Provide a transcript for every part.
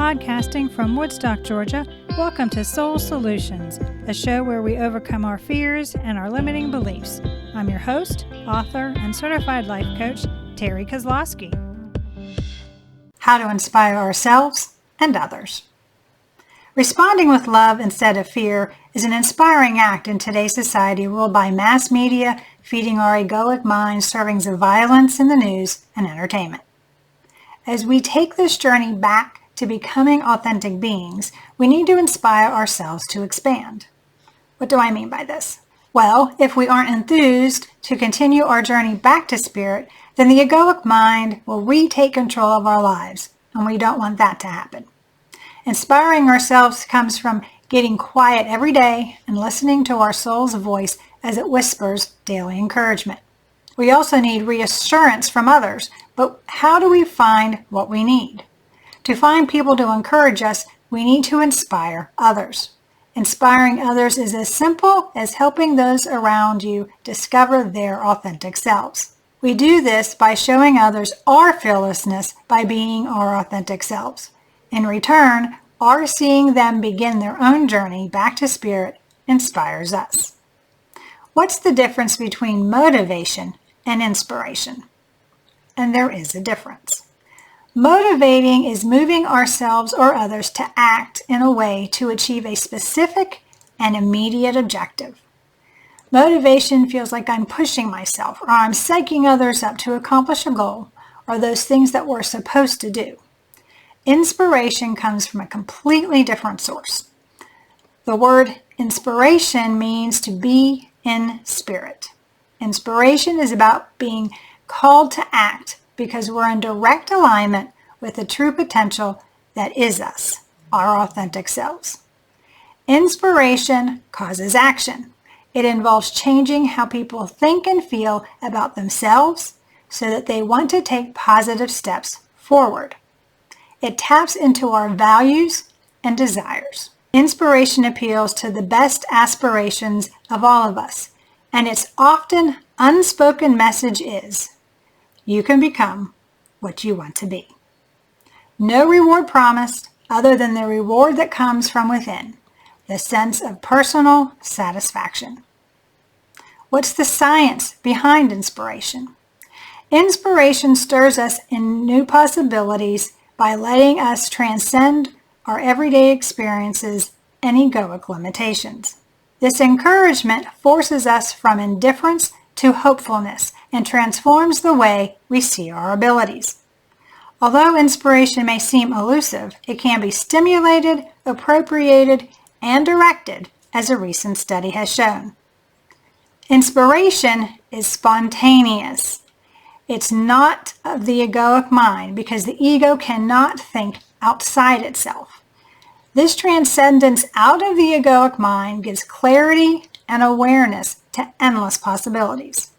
Podcasting from Woodstock, Georgia, welcome to Soul Solutions, a show where we overcome our fears and our limiting beliefs. I'm your host, author, and certified life coach, Terry Kozlowski. How to inspire ourselves and others. Responding with love instead of fear is an inspiring act in today's society ruled by mass media, feeding our egoic minds servings of violence in the news and entertainment. As we take this journey back to becoming authentic beings, we need to inspire ourselves to expand. What do I mean by this? Well, if we aren't enthused to continue our journey back to spirit, then the egoic mind will retake control of our lives, and we don't want that to happen. Inspiring ourselves comes from getting quiet every day and listening to our soul's voice as it whispers daily encouragement. We also need reassurance from others, but how do we find what we need? To find people to encourage us, we need to inspire others. Inspiring others is as simple as helping those around you discover their authentic selves. We do this by showing others our fearlessness by being our authentic selves. In return, our seeing them begin their own journey back to spirit inspires us. What's the difference between motivation and inspiration? And there is a difference. Motivating is moving ourselves or others to act in a way to achieve a specific and immediate objective. Motivation feels like I'm pushing myself or I'm psyching others up to accomplish a goal or those things that we're supposed to do. Inspiration comes from a completely different source. The word inspiration means to be in spirit. Inspiration is about being called to act because we're in direct alignment with the true potential that is us, our authentic selves. Inspiration causes action. It involves changing how people think and feel about themselves so that they want to take positive steps forward. It taps into our values and desires. Inspiration appeals to the best aspirations of all of us, and its often unspoken message is, you can become what you want to be. No reward promised other than the reward that comes from within, the sense of personal satisfaction. What's the science behind inspiration? Inspiration stirs us in new possibilities by letting us transcend our everyday experiences and egoic limitations. This encouragement forces us from indifference to hopefulness and transforms the way we see our abilities. Although inspiration may seem elusive, it can be stimulated, appropriated, and directed, as a recent study has shown. Inspiration is spontaneous. It's not of the egoic mind because the ego cannot think outside itself. This transcendence out of the egoic mind gives clarity and awareness to endless possibilities.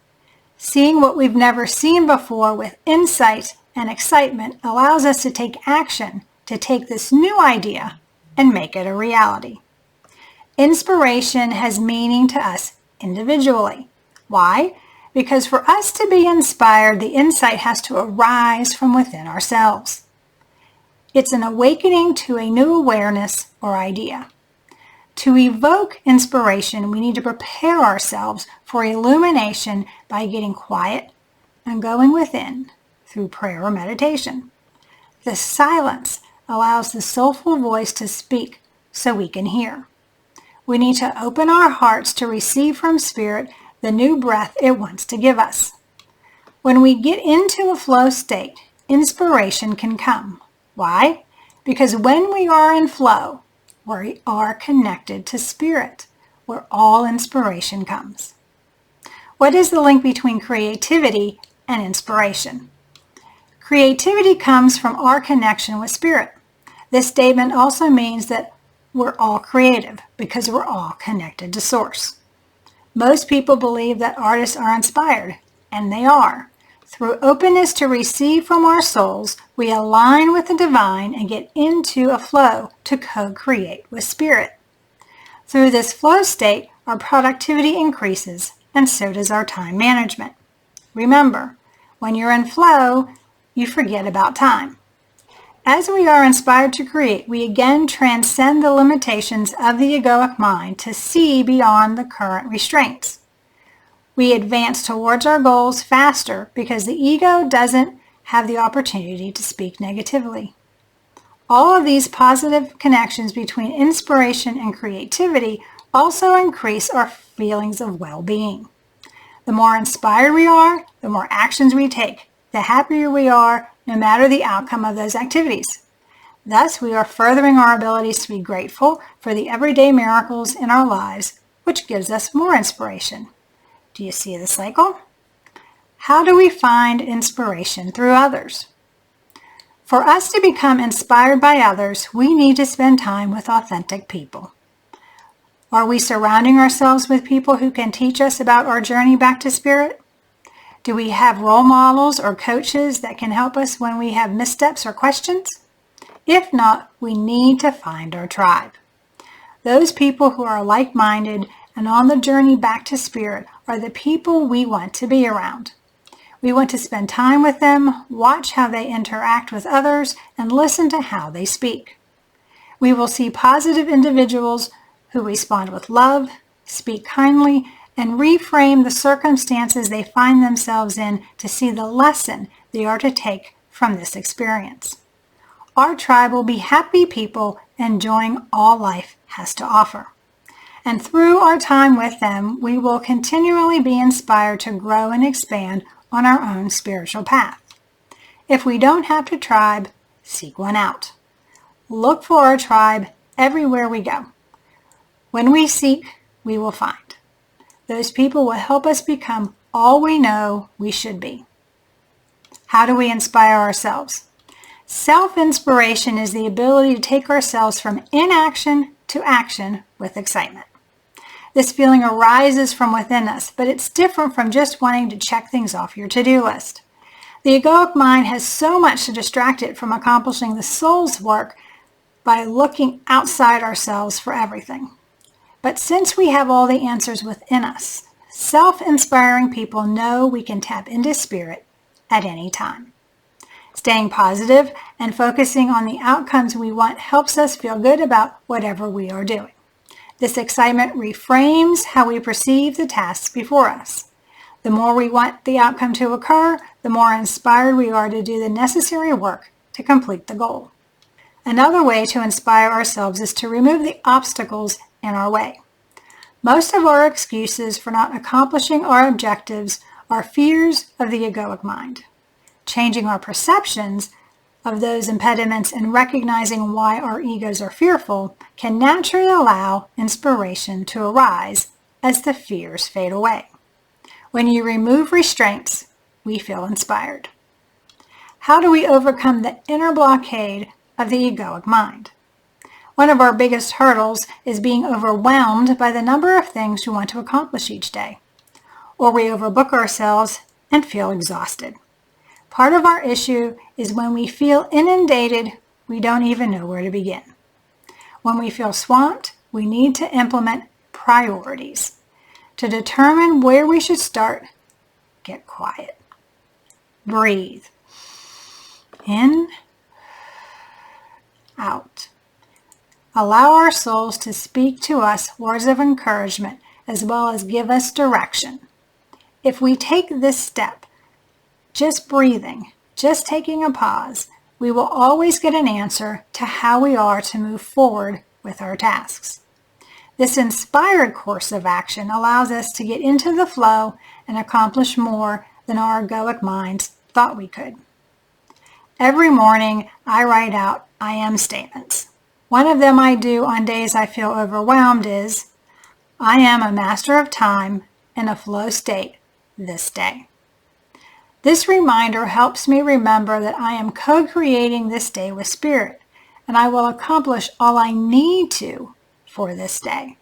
Seeing what we've never seen before with insight and excitement allows us to take action to take this new idea and make it a reality. Inspiration has meaning to us individually. Why? Because for us to be inspired, the insight has to arise from within ourselves. It's an awakening to a new awareness or idea. To evoke inspiration, we need to prepare ourselves for illumination by getting quiet and going within through prayer or meditation. The silence allows the soulful voice to speak so we can hear. We need to open our hearts to receive from Spirit the new breath it wants to give us. When we get into a flow state, inspiration can come. Why? Because when we are in flow, we are connected to Spirit, where all inspiration comes. What is the link between creativity and inspiration? Creativity comes from our connection with Spirit. This statement also means that we're all creative because we're all connected to Source. Most people believe that artists are inspired, and they are. Through openness to receive from our souls, we align with the divine and get into a flow to co-create with Spirit. Through this flow state, our productivity increases, and so does our time management. Remember, when you're in flow, you forget about time. As we are inspired to create, we again transcend the limitations of the egoic mind to see beyond the current restraints. We advance towards our goals faster because the ego doesn't have the opportunity to speak negatively. All of these positive connections between inspiration and creativity also increase our feelings of well-being. The more inspired we are, the more actions we take, the happier we are, no matter the outcome of those activities. Thus, we are furthering our abilities to be grateful for the everyday miracles in our lives, which gives us more inspiration. Do you see the cycle? How do we find inspiration through others? For us to become inspired by others, we need to spend time with authentic people. Are we surrounding ourselves with people who can teach us about our journey back to spirit? Do we have role models or coaches that can help us when we have missteps or questions? If not, we need to find our tribe. Those people who are like-minded and on the journey back to spirit are the people we want to be around. We want to spend time with them, watch how they interact with others, and listen to how they speak. We will see positive individuals who respond with love, speak kindly, and reframe the circumstances they find themselves in to see the lesson they are to take from this experience. Our tribe will be happy people enjoying all life has to offer. And through our time with them, we will continually be inspired to grow and expand on our own spiritual path. If we don't have a tribe, seek one out. Look for our tribe everywhere we go. When we seek, we will find. Those people will help us become all we know we should be. How do we inspire ourselves? Self-inspiration is the ability to take ourselves from inaction to action with excitement. This feeling arises from within us, but it's different from just wanting to check things off your to-do list. The egoic mind has so much to distract it from accomplishing the soul's work by looking outside ourselves for everything. But since we have all the answers within us, self-inspiring people know we can tap into spirit at any time. Staying positive and focusing on the outcomes we want helps us feel good about whatever we are doing. This excitement reframes how we perceive the tasks before us. The more we want the outcome to occur, the more inspired we are to do the necessary work to complete the goal. Another way to inspire ourselves is to remove the obstacles in our way. Most of our excuses for not accomplishing our objectives are fears of the egoic mind. Changing our perceptions of those impediments and recognizing why our egos are fearful can naturally allow inspiration to arise as the fears fade away. When you remove restraints, we feel inspired. How do we overcome the inner blockade of the egoic mind? One of our biggest hurdles is being overwhelmed by the number of things we want to accomplish each day, or we overbook ourselves and feel exhausted. Part of our issue is when we feel inundated, we don't even know where to begin. When we feel swamped, we need to implement priorities. To determine where we should start, get quiet. Breathe. In, out. Allow our souls to speak to us words of encouragement as well as give us direction. If we take this step, just breathing, just taking a pause, we will always get an answer to how we are to move forward with our tasks. This inspired course of action allows us to get into the flow and accomplish more than our egoic minds thought we could. Every morning, I write out I am statements. One of them I do on days I feel overwhelmed is, I am a master of time in a flow state this day. This reminder helps me remember that I am co-creating this day with Spirit, and I will accomplish all I need to for this day.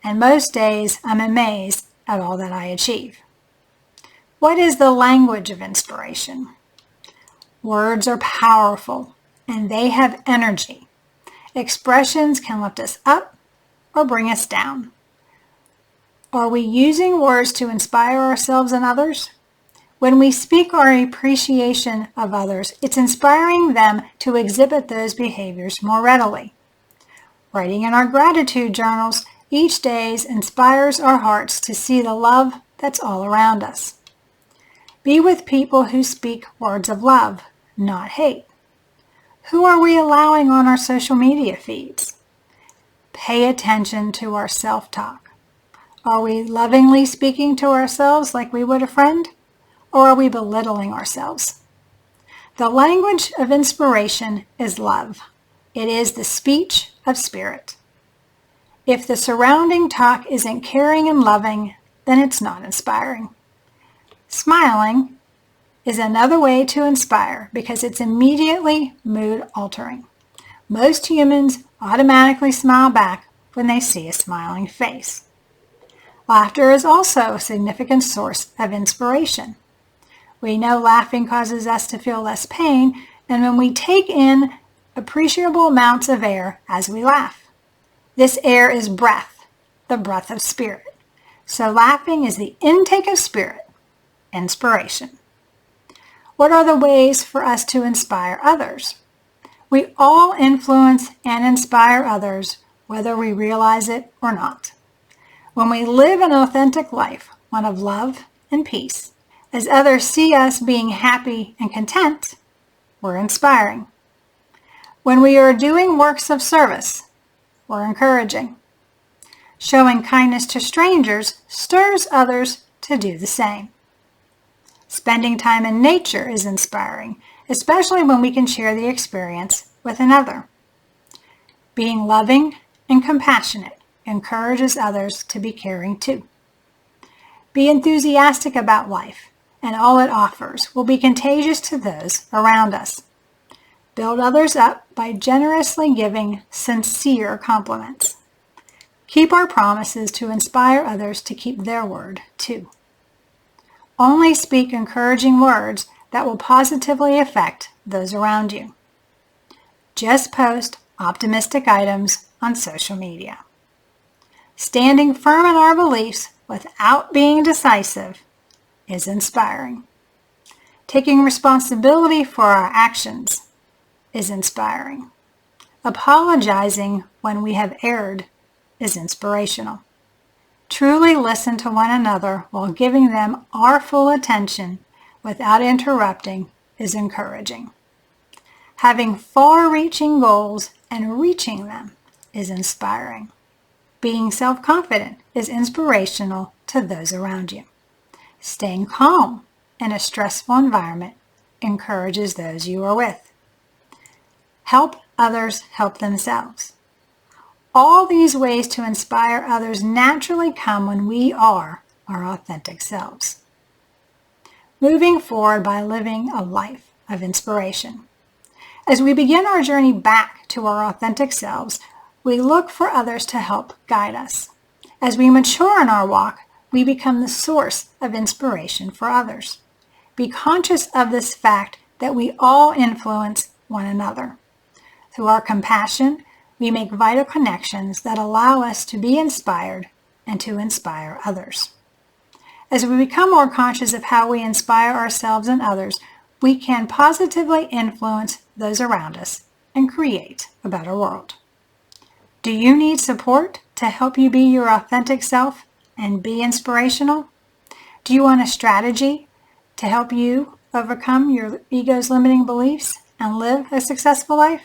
And most days, I'm amazed at all that I achieve. What is the language of inspiration? Words are powerful, and they have energy. Expressions can lift us up or bring us down. Are we using words to inspire ourselves and others? When we speak our appreciation of others, it's inspiring them to exhibit those behaviors more readily. Writing in our gratitude journals each day inspires our hearts to see the love that's all around us. Be with people who speak words of love, not hate. Who are we allowing on our social media feeds? Pay attention to our self-talk. Are we lovingly speaking to ourselves like we would a friend? Or are we belittling ourselves? The language of inspiration is love. It is the speech of spirit. If the surrounding talk isn't caring and loving, then it's not inspiring. Smiling is another way to inspire because it's immediately mood altering. Most humans automatically smile back when they see a smiling face. Laughter is also a significant source of inspiration. We know laughing causes us to feel less pain, and when we take in appreciable amounts of air as we laugh. This air is breath, the breath of spirit. So laughing is the intake of spirit, inspiration. What are the ways for us to inspire others? We all influence and inspire others, whether we realize it or not. When we live an authentic life, one of love and peace, as others see us being happy and content, we're inspiring. When we are doing works of service, we're encouraging. Showing kindness to strangers stirs others to do the same. Spending time in nature is inspiring, especially when we can share the experience with another. Being loving and compassionate encourages others to be caring too. Be enthusiastic about life, and all it offers will be contagious to those around us. Build others up by generously giving sincere compliments. Keep our promises to inspire others to keep their word too. Only speak encouraging words that will positively affect those around you. Just post optimistic items on social media. Standing firm in our beliefs without being decisive is inspiring. Taking responsibility for our actions is inspiring. Apologizing when we have erred is inspirational. Truly listen to one another while giving them our full attention without interrupting is encouraging. Having far-reaching goals and reaching them is inspiring. Being self-confident is inspirational to those around you. Staying calm in a stressful environment encourages those you are with. Help others help themselves. All these ways to inspire others naturally come when we are our authentic selves. Moving forward by living a life of inspiration. As we begin our journey back to our authentic selves, we look for others to help guide us. As we mature in our walk, we become the source of inspiration for others. Be conscious of this fact that we all influence one another. Through our compassion, we make vital connections that allow us to be inspired and to inspire others. As we become more conscious of how we inspire ourselves and others, we can positively influence those around us and create a better world. Do you need support to help you be your authentic self and be inspirational? Do you want a strategy to help you overcome your ego's limiting beliefs and live a successful life?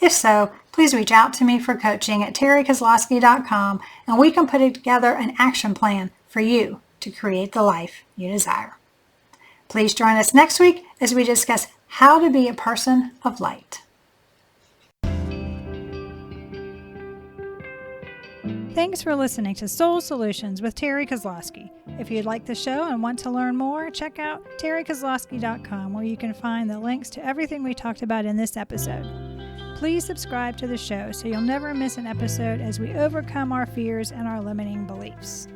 If so, please reach out to me for coaching at terrykozlowski.com, and we can put together an action plan for you to create the life you desire. Please join us next week as we discuss how to be a person of light. Thanks for listening to Soul Solutions with Terry Kozlowski. If you'd like the show and want to learn more, check out terrykozlowski.com, where you can find the links to everything we talked about in this episode. Please subscribe to the show so you'll never miss an episode as we overcome our fears and our limiting beliefs.